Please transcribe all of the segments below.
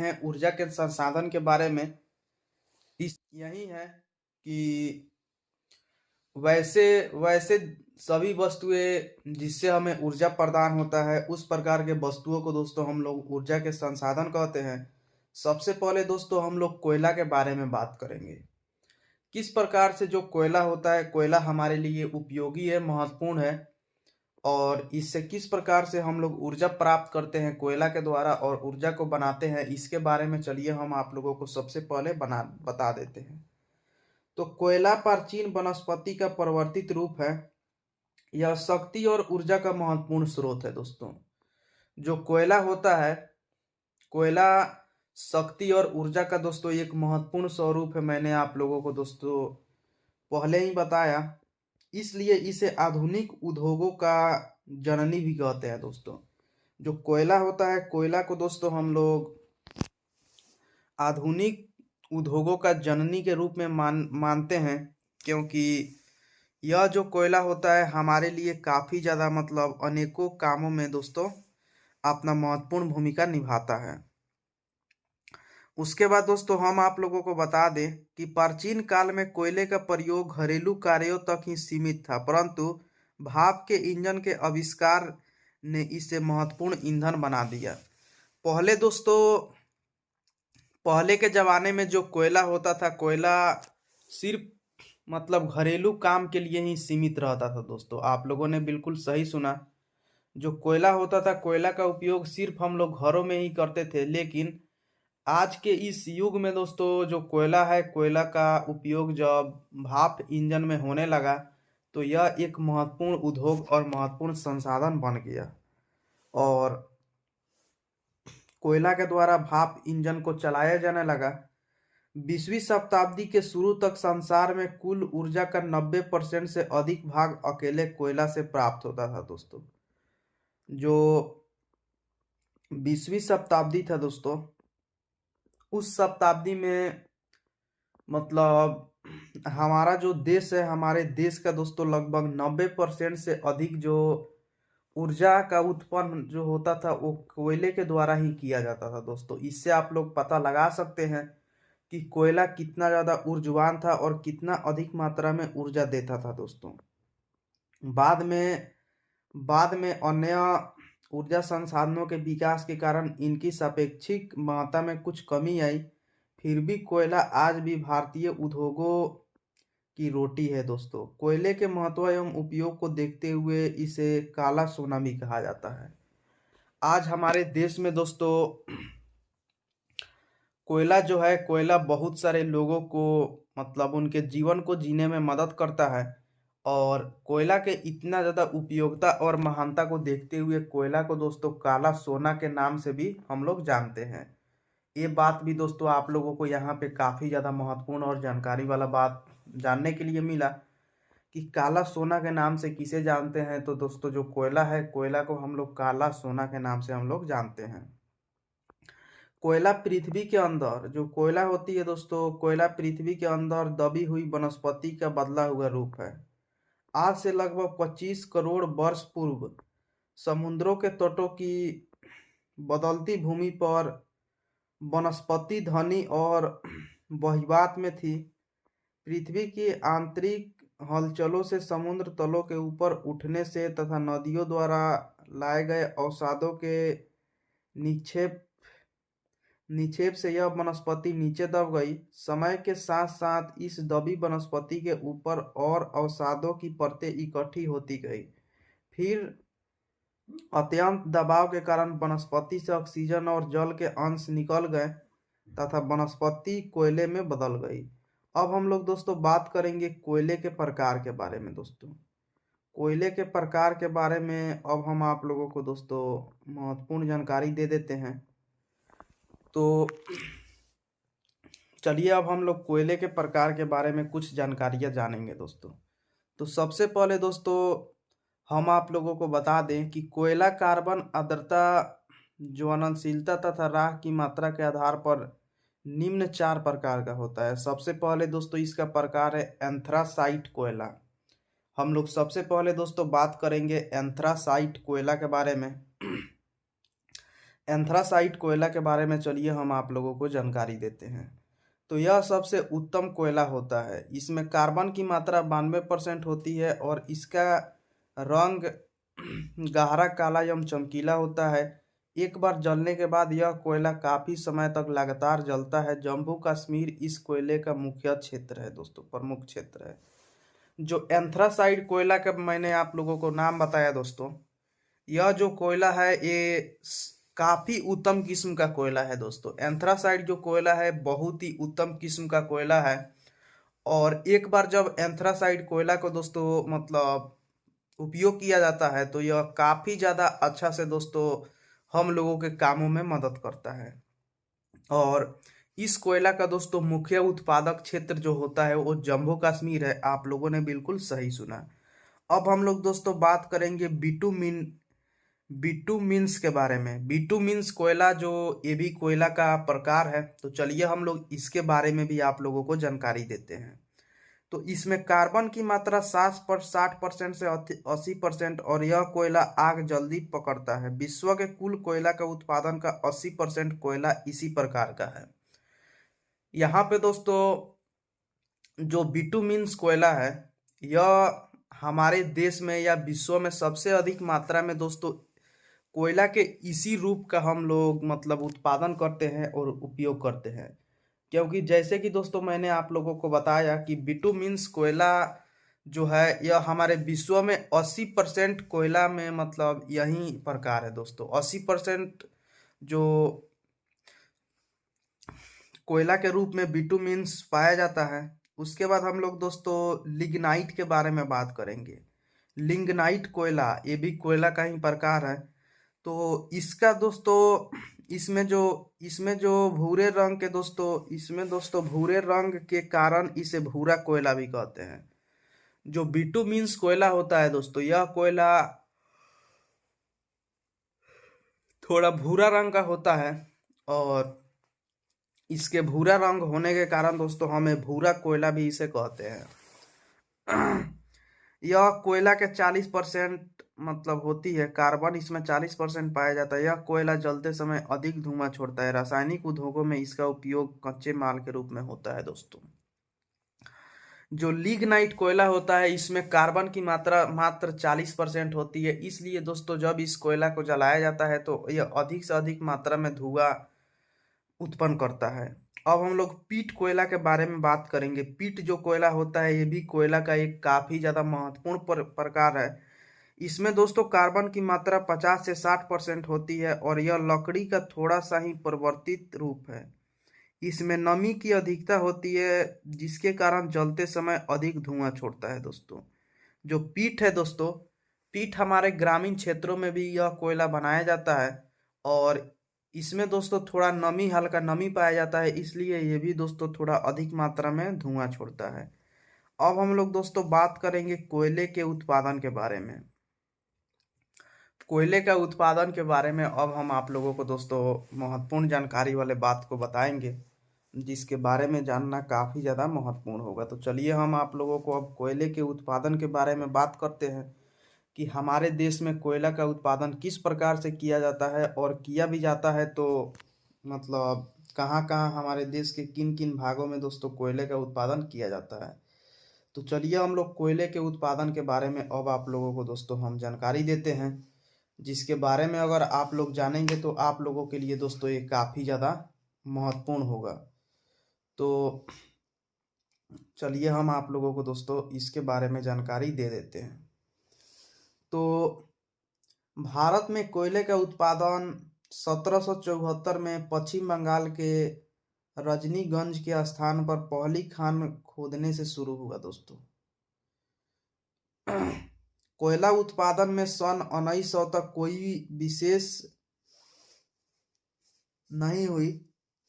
हैं ऊर्जा के संसाधन के बारे में। इस यही है कि वैसे वैसे सभी वस्तुएं जिससे हमें ऊर्जा प्रदान होता है, उस प्रकार के वस्तुओं को दोस्तों हम लोग ऊर्जा के संसाधन कहते हैं। सबसे पहले दोस्तों हम लोग कोयला के बारे में बात करेंगे। किस प्रकार से जो कोयला होता है, कोयला हमारे लिए उपयोगी है, महत्वपूर्ण है, और इससे किस प्रकार से हम लोग ऊर्जा प्राप्त करते हैं कोयला के द्वारा और ऊर्जा को बनाते हैं, इसके बारे में चलिए हम आप लोगों को सबसे पहले बता देते हैं। तो कोयला प्राचीन वनस्पति का परिवर्तित रूप है। यह शक्ति और ऊर्जा का महत्वपूर्ण स्रोत है दोस्तों। जो कोयला होता है, कोयला शक्ति और ऊर्जा का दोस्तों एक महत्वपूर्ण स्वरूप है। मैंने आप लोगों को दोस्तों पहले ही बताया, इसलिए इसे आधुनिक उद्योगों का जननी भी कहते हैं दोस्तों। जो कोयला होता है, कोयला को दोस्तों हम लोग आधुनिक उद्योगों का जननी के रूप में मानते हैं, क्योंकि यह जो कोयला होता है हमारे लिए काफ़ी ज़्यादा मतलब अनेकों कामों में दोस्तों अपना महत्वपूर्ण भूमिका निभाता है। उसके बाद दोस्तों हम आप लोगों को बता दें कि प्राचीन काल में कोयले का प्रयोग घरेलू कार्यों तक ही सीमित था, परंतु भाप के इंजन के आविष्कार ने इसे महत्वपूर्ण ईंधन बना दिया। पहले दोस्तों, पहले के ज़माने में जो कोयला होता था, कोयला सिर्फ मतलब घरेलू काम के लिए ही सीमित रहता था दोस्तों। आप लोगों ने बिल्कुल सही सुना। जो कोयला होता था, कोयला का उपयोग सिर्फ हम लोग घरों में ही करते थे, लेकिन आज के इस युग में दोस्तों जो कोयला है, कोयला का उपयोग जब भाप इंजन में होने लगा तो यह एक महत्वपूर्ण उद्योग और महत्वपूर्ण संसाधन बन गया, और कोयला के द्वारा भाप इंजन को चलाया जाने लगा। 20वीं शताब्दी के शुरू तक संसार में कुल ऊर्जा का 90% से अधिक भाग अकेले कोयला से प्राप्त होता था दोस्तों। जो 20वीं शताब्दी था दोस्तों, उस शताब्दी में मतलब हमारा जो देश है, हमारे देश का दोस्तों लगभग 90% से अधिक जो ऊर्जा का उत्पन्न जो होता था वो कोयले के द्वारा ही किया जाता था दोस्तों। इससे आप लोग पता लगा सकते हैं कि कोयला कितना ज़्यादा ऊर्जावान था और कितना अधिक मात्रा में ऊर्जा देता था दोस्तों। बाद में अन्य ऊर्जा संसाधनों के विकास के कारण इनकी सापेक्षिक मात्रा में कुछ कमी आई, फिर भी कोयला आज भी भारतीय उद्योगों की रोटी है दोस्तों। कोयले के महत्व एवं उपयोग को देखते हुए इसे काला सोना भी कहा जाता है। आज हमारे देश में दोस्तों कोयला जो है, कोयला बहुत सारे लोगों को मतलब उनके जीवन को जीने में मदद करता है, और कोयला के इतना ज़्यादा उपयोगिता और महानता को देखते हुए कोयला को दोस्तों काला सोना के नाम से भी हम लोग जानते हैं। ये बात भी दोस्तों आप लोगों को यहाँ पे काफ़ी ज़्यादा महत्वपूर्ण और जानकारी वाला बात जानने के लिए मिला कि काला सोना के नाम से किसे जानते हैं। तो दोस्तों जो कोयला है, कोयला को हम लोग काला सोना के नाम से हम लोग जानते हैं। कोयला पृथ्वी के अंदर जो कोयला होती है दोस्तों, कोयला पृथ्वी के अंदर दबी हुई वनस्पति का बदला हुआ रूप है। आज से लगभग 25 करोड़ वर्ष पूर्व समुद्रों के तटों की बदलती भूमि पर वनस्पति धनी और बहिर्वात में थी। पृथ्वी की आंतरिक हलचलों से, समुद्र तलों के ऊपर उठने से तथा नदियों द्वारा लाए गए अवसादों के निक्षेप से यह वनस्पति नीचे दब गई। समय के साथ साथ इस दबी वनस्पति के ऊपर और अवसादों की परतें इकट्ठी होती गई। फिर अत्यंत दबाव के कारण वनस्पति से ऑक्सीजन और जल के अंश निकल गए तथा वनस्पति कोयले में बदल गई। अब हम लोग दोस्तों बात करेंगे कोयले के प्रकार के बारे में दोस्तों। कोयले के प्रकार के बारे में अब हम आप लोगों को दोस्तों महत्वपूर्ण जानकारी दे देते हैं। तो चलिए अब हम लोग कोयले के प्रकार के बारे में कुछ जानकारियाँ जानेंगे दोस्तों। तो सबसे पहले दोस्तों हम आप लोगों को बता दें कि कोयला कार्बन आर्द्रता, ज्वलनशीलता तथा राख की मात्रा के आधार पर निम्न 4 प्रकार का होता है। सबसे पहले दोस्तों इसका प्रकार है एंथ्रासाइट कोयला। हम लोग सबसे पहले दोस्तों बात करेंगे एंथ्रासाइट कोयला के बारे में। एंथ्रासाइट कोयला के बारे में चलिए हम आप लोगों को जानकारी देते हैं। तो यह सबसे उत्तम कोयला होता है। इसमें कार्बन की मात्रा 92% होती है और इसका रंग गहरा काला एवं चमकीला होता है। एक बार जलने के बाद यह कोयला काफी समय तक लगातार जलता है। जम्मू कश्मीर इस कोयले का मुख्य क्षेत्र है दोस्तों, प्रमुख क्षेत्र है। जो एंथ्रासाइट कोयला का मैंने आप लोगों को नाम बताया दोस्तों, यह जो कोयला है ये काफी उत्तम किस्म का कोयला है दोस्तों। एंथ्रासाइट जो कोयला है बहुत ही उत्तम किस्म का कोयला है। और एक बार जब एंथ्रासाइट कोयला को दोस्तों मतलब उपयोग किया जाता है तो यह काफी ज्यादा अच्छा से दोस्तों हम लोगों के कामों में मदद करता है। और इस कोयला का दोस्तों मुख्य उत्पादक क्षेत्र जो होता है वो जम्मू कश्मीर है। आप लोगों ने बिल्कुल सही सुना। अब हम लोग दोस्तों बात करेंगे बिटुमिन्स के बारे में। बिटुमिन्स कोयला जो ये भी कोयला का प्रकार है। तो चलिए हम लोग इसके बारे में भी आप लोगों को जानकारी देते हैं। तो इसमें कार्बन की मात्रा 60% से 80% और यह कोयला आग जल्दी पकड़ता है। विश्व के कुल कोयला का उत्पादन का 80% कोयला इसी प्रकार का है। यहाँ पे दोस्तों जो बिटुमिन्स कोयला है यह हमारे देश में या विश्व में सबसे अधिक मात्रा में दोस्तों कोयला के इसी रूप का हम लोग मतलब उत्पादन करते हैं और उपयोग करते हैं। क्योंकि जैसे कि दोस्तों मैंने आप लोगों को बताया कि बिटुमिन्स कोयला जो है यह हमारे विश्व में 80% कोयला में मतलब यही प्रकार है दोस्तों। 80% जो कोयला के रूप में बिटुमिन्स पाया जाता है। उसके बाद हम लोग दोस्तों लिग्नाइट के बारे में बात करेंगे। लिग्नाइट कोयला ये भी कोयला का ही प्रकार है। तो इसका दोस्तों इसमें जो भूरे रंग के दोस्तों भूरे रंग के कारण इसे भूरा कोयला भी कहते हैं। जो बिटुमिन्स कोयला होता है दोस्तों यह कोयला थोड़ा भूरा रंग का होता है और इसके भूरा रंग होने के कारण दोस्तों हमें भूरा कोयला भी इसे कहते हैं। यह कोयला के 40% मतलब होती है कार्बन, इसमें 40% पाया जाता है। यह कोयला जलते समय अधिक धुआं छोड़ता है। रासायनिक उद्योगों में इसका उपयोग कच्चे माल के रूप में होता है दोस्तों। जो लिग्नाइट कोयला होता है इसमें कार्बन की मात्रा मात्र 40% होती है। इसलिए दोस्तों जब इस कोयला को जलाया जाता है तो यह अधिक से अधिक मात्रा में धुआं उत्पन्न करता है। अब हम लोग पीट कोयला के बारे में बात करेंगे। पीट जो कोयला होता है ये भी कोयला का एक काफी ज्यादा महत्वपूर्ण प्रकार है। इसमें दोस्तों कार्बन की मात्रा 50 से 60% होती है और यह लकड़ी का थोड़ा सा ही परिवर्तित रूप है। इसमें नमी की अधिकता होती है जिसके कारण जलते समय अधिक धुआं छोड़ता है दोस्तों। जो पीट है दोस्तों, पीट हमारे ग्रामीण क्षेत्रों में भी यह कोयला बनाया जाता है और इसमें दोस्तों थोड़ा हल्का नमी पाया जाता है। इसलिए ये भी दोस्तों थोड़ा अधिक मात्रा में धुआं छोड़ता है। अब हम लोग दोस्तों बात करेंगे कोयले के उत्पादन के बारे में। कोयले का उत्पादन के बारे में अब हम आप लोगों को दोस्तों महत्वपूर्ण जानकारी वाले बात को बताएंगे जिसके बारे में जानना काफ़ी ज़्यादा महत्वपूर्ण होगा। तो चलिए हम आप लोगों को अब कोयले के उत्पादन के बारे में बात करते हैं कि हमारे देश में कोयला का उत्पादन किस प्रकार से किया जाता है और किया भी जाता है तो मतलब कहाँ कहाँ हमारे देश के किन किन भागों में दोस्तों कोयले का उत्पादन किया जाता है। तो चलिए हम लोग कोयले के उत्पादन के बारे में अब आप लोगों को दोस्तों हम जानकारी देते हैं, जिसके बारे में अगर आप लोग जानेंगे तो आप लोगों के लिए दोस्तों ये काफ़ी ज़्यादा महत्वपूर्ण होगा। तो चलिए हम आप लोगों को दोस्तों इसके बारे में जानकारी दे देते हैं। तो भारत में कोयले का उत्पादन 1774 में पश्चिम बंगाल के रजनीगंज के स्थान पर पहली खान खोदने से शुरू हुआ दोस्तों। कोयला उत्पादन में सन 1900 तक कोई विशेष नहीं हुई।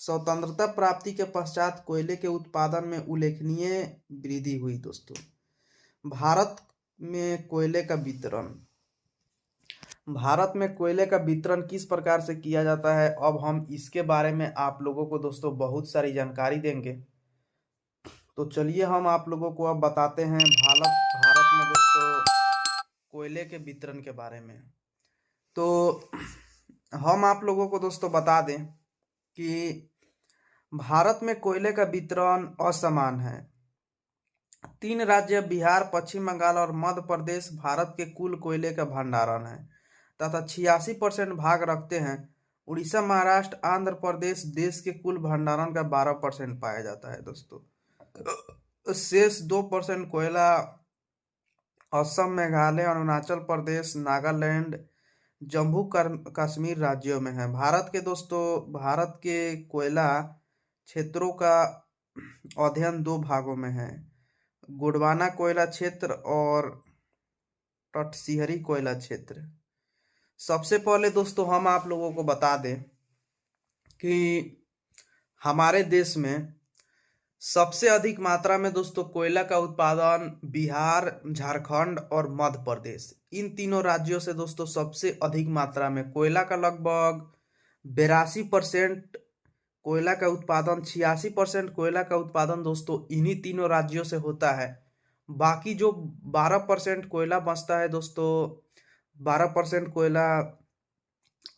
स्वतंत्रता प्राप्ति के पश्चात कोयले के उत्पादन में उल्लेखनीय वृद्धि हुई दोस्तों। भारत में कोयले का वितरण किस प्रकार से किया जाता है, अब हम इसके बारे में आप लोगों को दोस्तों बहुत सारी जानकारी देंगे। तो चलिए हम आप लोगों को अब बताते हैं भारत में दोस्तों कोयले के वितरण के बारे में। तो हम आप लोगों को दोस्तों बता दें कि भारत में कोयले का वितरण असमान है। 3 राज्य बिहार, पश्चिम बंगाल और मध्य प्रदेश भारत के कुल कोयले का भंडारण है तथा 86% भाग रखते हैं। उड़ीसा, महाराष्ट्र, आंध्र प्रदेश देश के कुल भंडारण का 12% पाया जाता है दोस्तों। शेष 2% कोयला असम, मेघालय, अरुणाचल प्रदेश, नागालैंड, जम्मू कश्मीर राज्यों में है। भारत के कोयला क्षेत्रों का अध्ययन 2 भागों में है, गोंडवाना कोयला क्षेत्र और तटसिहरी कोयला क्षेत्र। सबसे पहले दोस्तों हम आप लोगों को बता दें कि हमारे देश में सबसे अधिक मात्रा में दोस्तों कोयला का उत्पादन बिहार, झारखंड और मध्य प्रदेश, इन तीनों राज्यों से दोस्तों सबसे अधिक मात्रा में कोयला का लगभग 82% कोयला का उत्पादन, 86% कोयला का उत्पादन दोस्तों इन्हीं तीनों राज्यों से होता है। बाकी जो 12% कोयला बचता है दोस्तों, 12% कोयला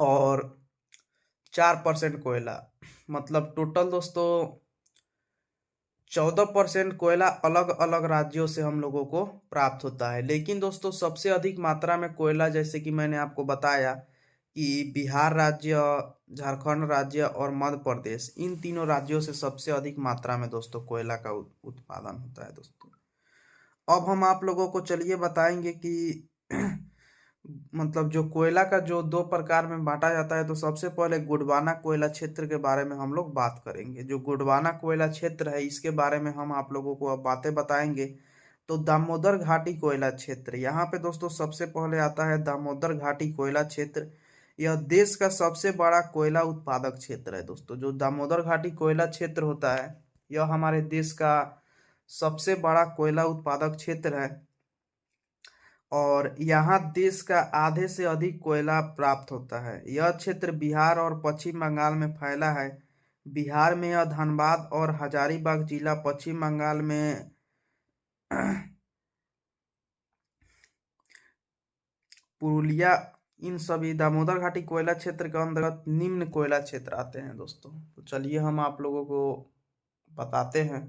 और 4% कोयला, मतलब टोटल दोस्तों 14% कोयला अलग अलग राज्यों से हम लोगों को प्राप्त होता है। लेकिन दोस्तों सबसे अधिक मात्रा में कोयला, जैसे कि मैंने आपको बताया कि बिहार राज्य, झारखंड राज्य और मध्य प्रदेश, इन तीनों राज्यों से सबसे अधिक मात्रा में दोस्तों कोयला का उत्पादन होता है दोस्तों। अब हम आप लोगों को चलिए बताएंगे कि मतलब जो कोयला का जो 2 प्रकार में बांटा जाता है, तो सबसे पहले गोंडवाना कोयला क्षेत्र के बारे में हम लोग बात करेंगे। जो गोंडवाना कोयला क्षेत्र है, इसके बारे में हम आप लोगों को अब बातें बताएंगे। तो दामोदर घाटी कोयला क्षेत्र, यहाँ पे दोस्तों सबसे पहले आता है दामोदर घाटी कोयला क्षेत्र। यह देश का सबसे बड़ा कोयला उत्पादक क्षेत्र है दोस्तों। जो दामोदर घाटी कोयला क्षेत्र होता है, यह हमारे देश का सबसे बड़ा कोयला उत्पादक क्षेत्र है और यहाँ देश का आधे से अधिक कोयला प्राप्त होता है। यह क्षेत्र बिहार और पश्चिम बंगाल में फैला है। बिहार में यह धनबाद और हजारीबाग जिला, पश्चिम बंगाल में पुरुलिया, इन सभी दामोदर घाटी कोयला क्षेत्र के अंतर्गत निम्न कोयला क्षेत्र आते हैं दोस्तों। तो चलिए हम आप लोगों को बताते हैं